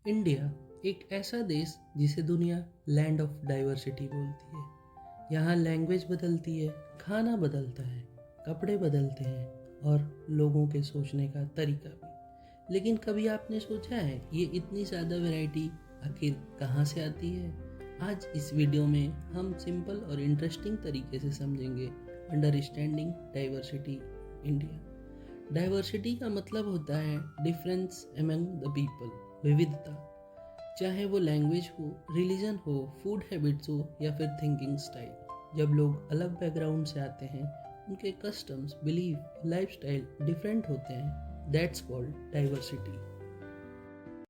India एक ऐसा देश जिसे दुनिया लैंड ऑफ डाइवर्सिटी बोलती है। यहाँ लैंग्वेज बदलती है, खाना बदलता है, कपड़े बदलते हैं और लोगों के सोचने का तरीका भी। लेकिन कभी आपने सोचा है ये इतनी ज़्यादा वैरायटी आखिर कहाँ से आती है? आज इस वीडियो में हम सिंपल और इंटरेस्टिंग तरीके से समझेंगे अंडरस्टैंडिंग डाइवर्सिटी इंडिया। डाइवर्सिटी का मतलब होता है डिफरेंस अमंग द पीपल, विविधता। चाहे वो लैंग्वेज हो, रिलीजन हो, फूड हैबिट्स हो या फिर थिंकिंग स्टाइल। जब लोग अलग बैकग्राउंड से आते हैं, उनके कस्टम्स, बिलीफ, लाइफस्टाइल डिफरेंट होते हैं। That's called diversity.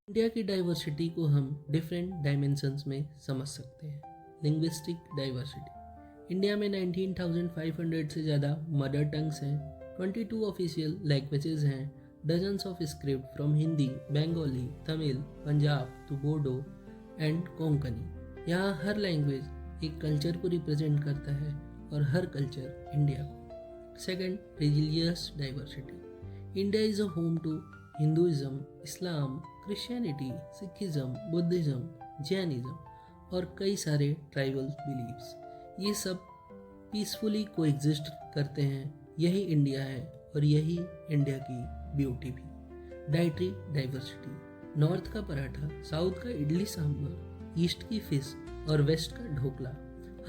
इंडिया की डाइवर्सिटी को हम डिफरेंट डायमेंशंस में समझ सकते हैं। Linguistic diversity. इंडिया में 19,500 से ज़्यादा मदर टंग्स हैं, 22 ऑफिशियल लैंग्वेजेस हैं, dozens of script from Hindi, Bengali, Tamil, Punjab to Bodo and Konkani. यहाँ हर लैंग्वेज एक कल्चर को रिप्रेजेंट करता है और हर कल्चर इंडिया को। Second, religious diversity. India is a home to Hinduism, Islam, Christianity, Sikhism, Buddhism, Jainism और कई सारे ट्राइबल बिलीव्स। ये सब पीसफुली कोएग्जिस्ट करते हैं। यही इंडिया है और यही इंडिया की ब्यूटी भी। Dietary diversity. नॉर्थ का पराठा, साउथ का इडली सांभर, ईस्ट की फिश और वेस्ट का ढोकला।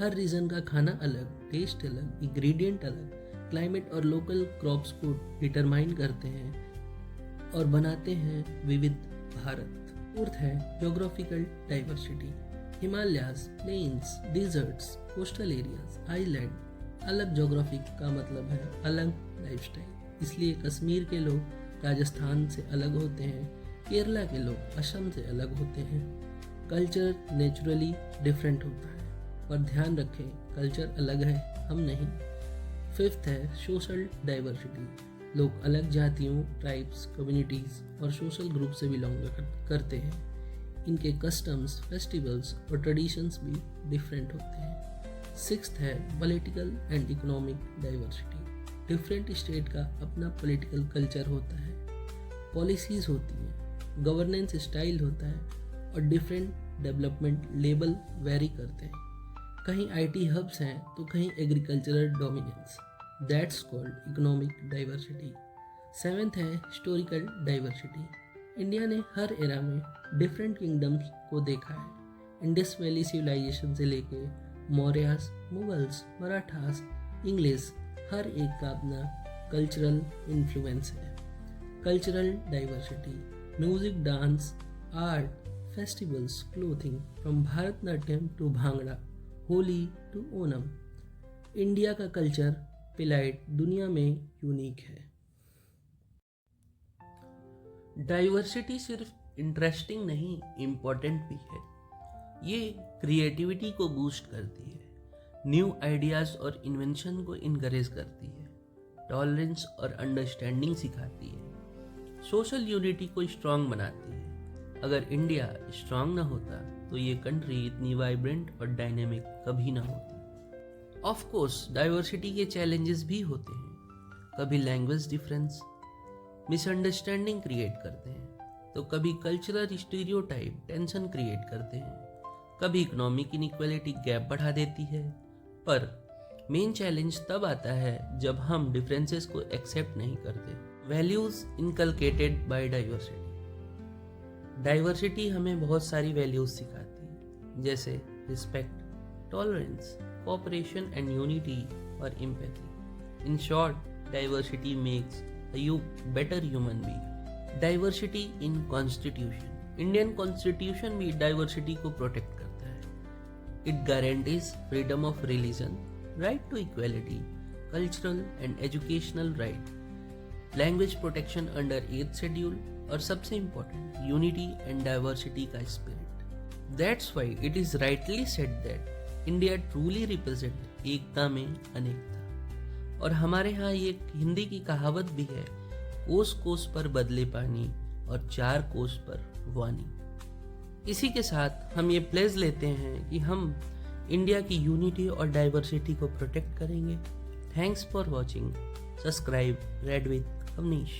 हर रीजन का खाना अलग, टेस्ट अलग, इंग्रेडिएंट अलग, क्लाइमेट और लोकल क्रॉप्स को डिटरमाइन करते हैं और बनाते हैं विविध भारत। फोर्थ है geographical diversity. Himalayas, plains, deserts, coastal areas, island. अलग ज्योग्राफी का मतलब है अलग लाइफस्टाइल। इसलिए कश्मीर के लोग राजस्थान से अलग होते हैं, केरला के लोग असम से अलग होते हैं। कल्चर नेचुरली डिफरेंट होता है, पर ध्यान रखें कल्चर अलग है, हम नहीं। फिफ्थ है सोशल डाइवर्सिटी। लोग अलग जातियों, ट्राइब्स, कम्युनिटीज और सोशल ग्रुप से बिलोंग करते हैं। इनके कस्टम्स, फेस्टिवल्स और ट्रेडिशंस भी डिफरेंट होते हैं। सिक्स्थ है political and economic diversity. Different state का अपना पॉलिटिकल कल्चर होता है, पॉलिसीज होती हैं, गवर्नेंस स्टाइल होता है और डिफरेंट डेवलपमेंट लेवल वेरी करते हैं। कहीं आईटी हब्स हैं तो कहीं agricultural dominance. That's called economic diversity. Seventh है हिस्टोरिकल डाइवर्सिटी। इंडिया ने हर एरा में डिफरेंट किंगडम्स को देखा है। इंडस वैली सिविलाइजेशन से लेके मौर्यास, मुगल्स, मराठास, इंग्लिश, हर एक का अपना कल्चरल इन्फ्लुएंस है। Cultural diversity. Music, dance, art, festivals, clothing, from Bharatanatyam to bhangra, Holi to Onam. India का कल्चर पिलाइट दुनिया में यूनिक है। डाइवर्सिटी सिर्फ इंटरेस्टिंग नहीं, इम्पोर्टेंट भी है। ये क्रिएटिविटी को बूस्ट करती है, न्यू आइडियाज़ और इन्वेंशन को इनकरेज करती है, टॉलरेंस और अंडरस्टैंडिंग सिखाती है, सोशल यूनिटी को स्ट्रांग बनाती है। अगर इंडिया स्ट्रांग ना होता तो ये कंट्री इतनी वाइब्रेंट और डायनेमिक कभी ना होती। ऑफ कोर्स डाइवर्सिटी के चैलेंजेस भी होते हैं। कभी लैंग्वेज डिफरेंस मिसअंडरस्टैंडिंग क्रिएट करते हैं, तो कभी कल्चरल स्टीरियोटाइप टेंशन क्रिएट करते हैं, कभी इकोनॉमिक इनइक्वालिटी गैप बढ़ा देती है। पर मेन चैलेंज तब आता है जब हम डिफरेंसेस को एक्सेप्ट नहीं करते। Values inculcated by diversity. Diversity हमें बहुत सारी वैल्यूज सिखाती है, जैसे respect, tolerance, cooperation and unity और empathy. In short, diversity makes you better human being. Diversity in constitution. Indian constitution भी डाइवर्सिटी को प्रोटेक्ट करता है। It guarantees freedom of religion, right to equality, cultural and educational right, language protection under 8th schedule और सबसे important unity and diversity का spirit. That's why it is rightly said that India truly represent एकता में अनेकता। और हमारे यहाँ ये हिंदी की कहावत भी है, कोस कोस पर बदले पानी और 4 कोस पर वानी। इसी के साथ हम ये प्लेज लेते हैं कि हम इंडिया की यूनिटी और डाइवर्सिटी को प्रोटेक्ट करेंगे। Thanks for watching. Subscribe read with Awanish.